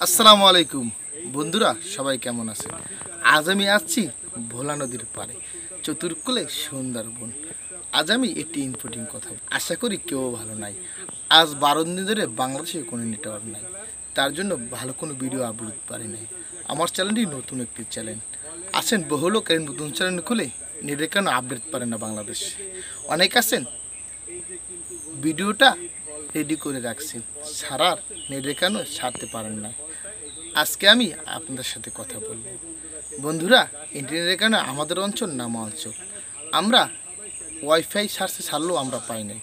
আসসালামু আলাইকুম বন্ধুরা, সবাই কেমন আছেন? আজ আমি আসছি ভোলা নদীর পাড়ে, চতুর্কূলে সুন্দরবন। আজ আমি একটি ইম্পর্টেন্ট কথা আশা করি কেউ ভালো নাই। আজ 12 দিন ধরে বাংলাদেশে কোনো নেটওয়ার্ক নাই, তার জন্য ভালো কোনো ভিডিও আপলোড পারি নাই। আমার চ্যানেলটি নতুন একটি চ্যানেল। আছেন বহু লোক এই নতুন চ্যানেল খুলে নেটের কেন আপডেট পারে না বাংলাদেশ। অনেক আছেন ভিডিওটা রেডি করে রাখছেন, সারার নেটের কেন ছাড়তে পারেন না। আজকে আমি আপনাদের সাথে কথা বলবো। বন্ধুরা, ইন্টারনেটের কারণে আমাদের অঞ্চল নামা অঞ্চল, আমরা ওয়াইফাই সার্চে ছাড়লেও আমরা পাই নাই।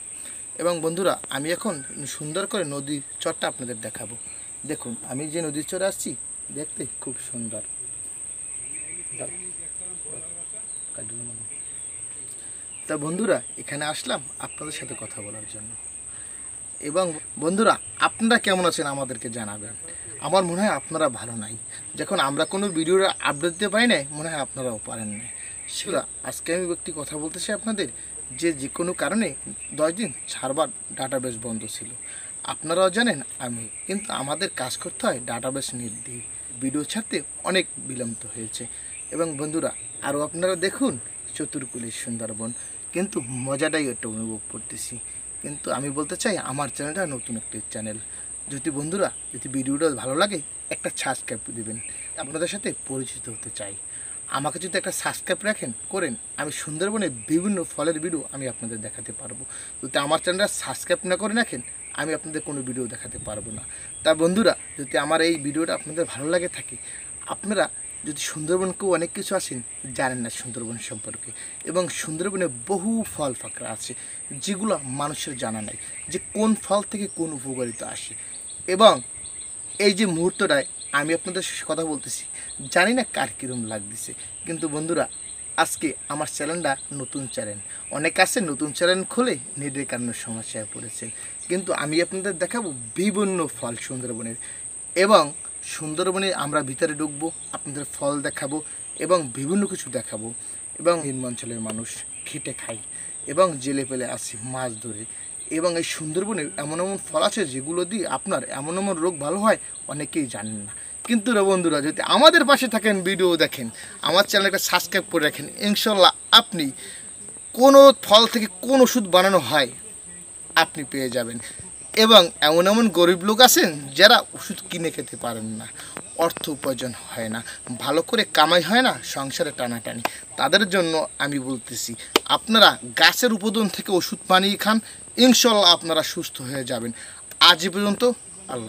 এবং বন্ধুরা, আমি এখন সুন্দর করে নদীর চরটা আপনাদের দেখাবো। দেখুন, আমি যে নদীর চরে আসছি দেখতে খুব সুন্দর। তা বন্ধুরা, এখানে আসলাম আপনাদের সাথে কথা বলার জন্য। এবং বন্ধুরা, আপনারা কেমন আছেন আমাদেরকে জানাবেন। আমার মনে হয় আপনারা ভালো নাই। যখন আমরা কোনো ভিডিওর আপডেট দিতে পারি না, মনে হয় আপনারাও পারেন না। সেটা আজকে আমি একটি কথা বলতে চাই আপনাদের, যে কোনো কারণে 10 দিন ছাড়বার ডাটাবেস বন্ধ ছিল। আপনারাও জানেন আমি, কিন্তু আমাদের কাজ করতে হয় ডাটাবেস নেট দিয়ে। ভিডিও ছাড়তে অনেক বিলম্ব হয়েছে। এবং বন্ধুরা, আরও আপনারা দেখুন চতুর্কুলের সুন্দরবন, কিন্তু মজাটাই একটা অনুভব করতেছি। কিন্তু আমি বলতে চাই আমার চ্যানেলটা নতুন একটি চ্যানেল। যদি ভিডিওটা ভালো লাগে একটা সাবস্ক্রাইব দেবেন। আপনাদের সাথে পরিচিত হতে চাই। আমাকে যদি একটা সাবস্ক্রাইব করেন, আমি সুন্দরবনের বিভিন্ন ফলের ভিডিও আমি আপনাদের দেখাতে পারবো। যদি আমার চ্যানেলটা সাবস্ক্রাইব না করে রাখেন, আমি আপনাদের কোনো ভিডিও দেখাতে পারবো না। তা বন্ধুরা, যদি আমার এই ভিডিওটা আপনাদের ভালো লাগে থাকে, আপনারা যদি সুন্দরবনকেও অনেক কিছু আছেন জানেন না সুন্দরবন সম্পর্কে, এবং সুন্দরবনে বহু ফল ফাঁকড়া আছে যেগুলো মানুষের জানা নাই, যে কোন ফল থেকে কোন উপকারিতা আসে। এবং এই যে মুহূর্তটায় আমি আপনাদের কথা বলতেছি, জানি না কার কীরকম লাগতেছে, কিন্তু বন্ধুরা, আজকে আমার চ্যানেলটা নতুন চ্যানেল। অনেক আছে নতুন চ্যানেল খুলে নেটের কারণে সমস্যায় পড়েছেন, কিন্তু আমি আপনাদের দেখাবো বিভিন্ন ফল সুন্দরবনের। এবং সুন্দরবনে আমরা ভিতরে ঢুকবো, আপনাদের ফল দেখাবো এবং বিভিন্ন কিছু দেখাবো। এবং নিম্নাঞ্চলের মানুষ খেটে খায় এবং জেলে পেলে আসি মাছ ধরে। এবং এই সুন্দরবনে এমন এমন ফল আছে যেগুলো দিয়ে আপনার এমন এমন রোগ ভালো হয়, অনেকেই জানেন না। কিন্তু রে বন্ধুরা, যদি আমাদের পাশে থাকেন, ভিডিও দেখেন, আমার চ্যানেলটা সাবস্ক্রাইব করে রাখেন, ইনশাল্লাহ আপনি কোনো ফল থেকে কোন ওষুধ বানানো হয় আপনি পেয়ে যাবেন। এবং এমন এমন গরিব লোক আছেন যারা ওষুধ কিনে খেতে পারেন না, অর্থ উপার্জন হয় না, ভালো করে কামাই হয় না, সংসারে টানাটানি। তাদের জন্য আমি বলতেছি, আপনারা গাছের উপাদান থেকে ওষুধ বানিয়ে খান, ইনশাল্লাহ আপনারা সুস্থ হয়ে যাবেন। আজ পর্যন্ত আল্লাহ।